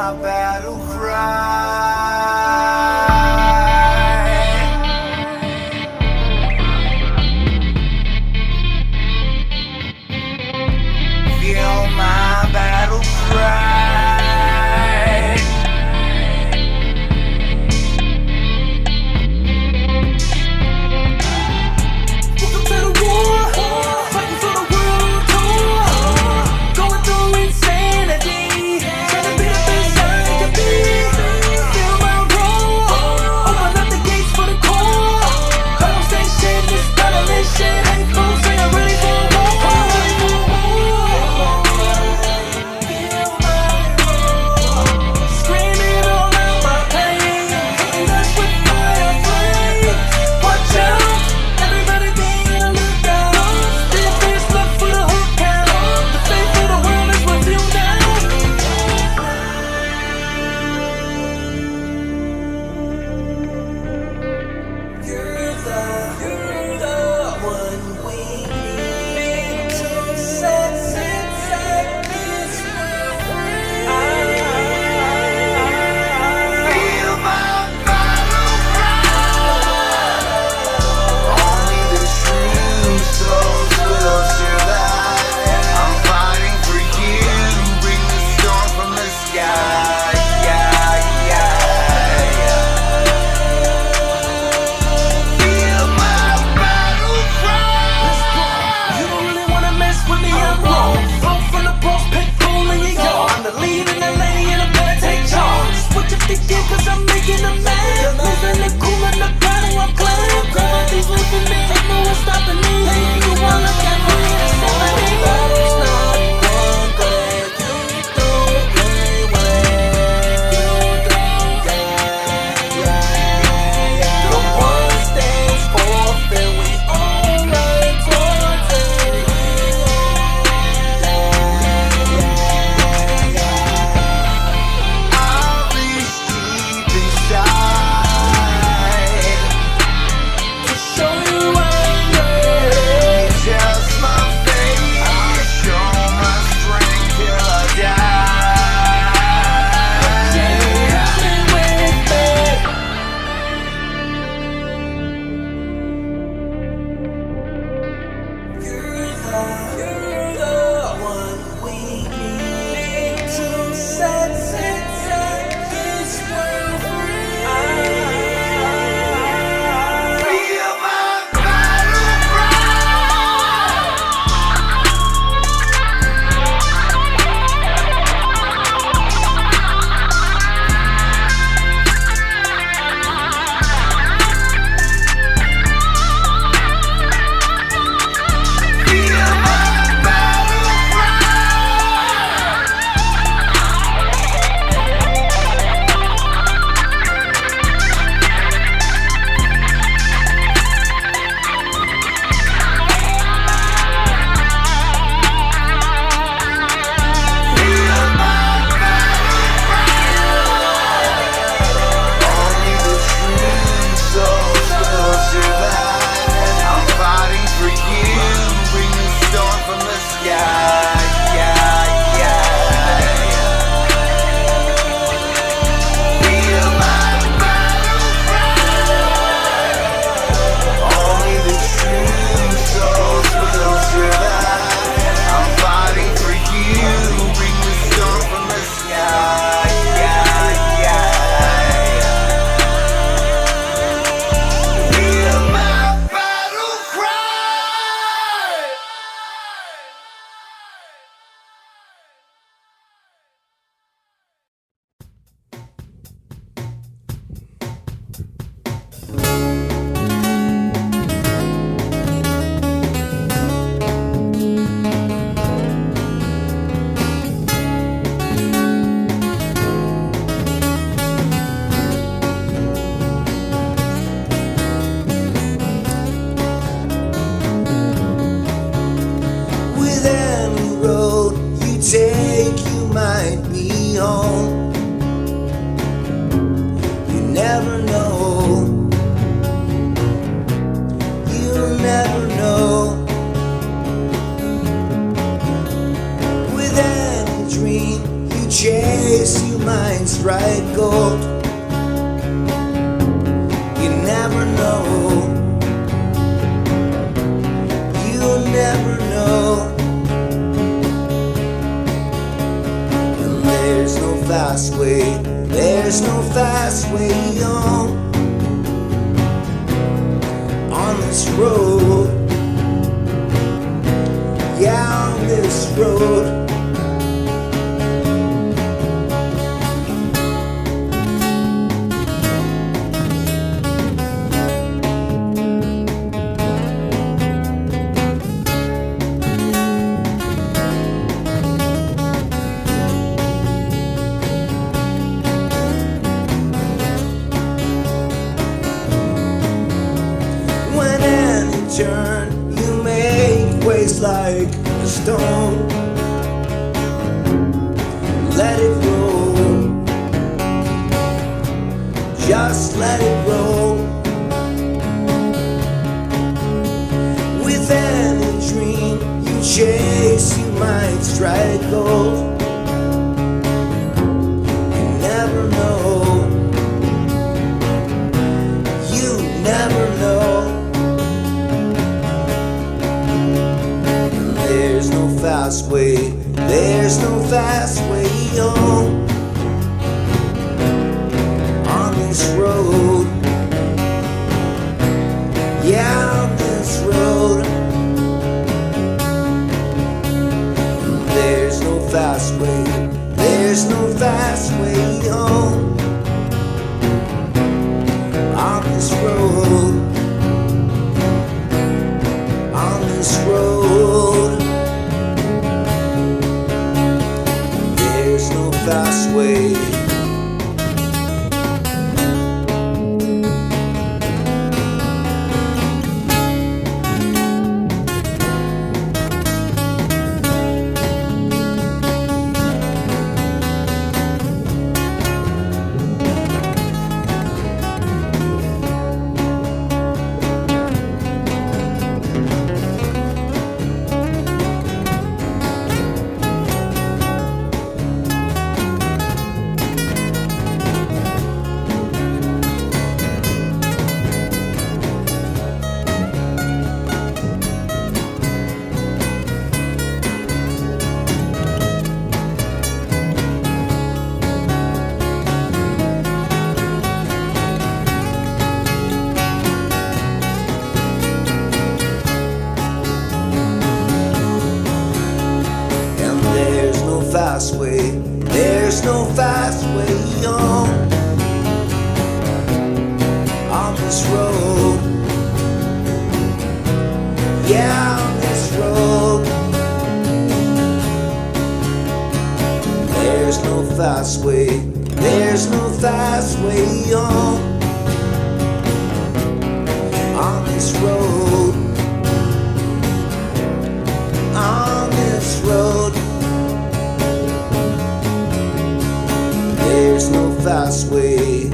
my battle cry. Feel my battle cry. chase, you might might strike gold. You never know. You never know. And there's no fast way. There's no fast way on this road. Yeah, on this road. Turn, you make waves like a stone. Let it roll, just let it roll. With any dream you chase, you might strike gold. You never know. You never know. There's no fast way, there's no fast way on this road. Yeah, on this road. There's no fast way, there's no fast way on this road. On this road. There's no fast way. Fast way, there's no fast way on this road. Yeah, on this road. There's no fast way, there's no fast way on this road. On this road. There's no fast way.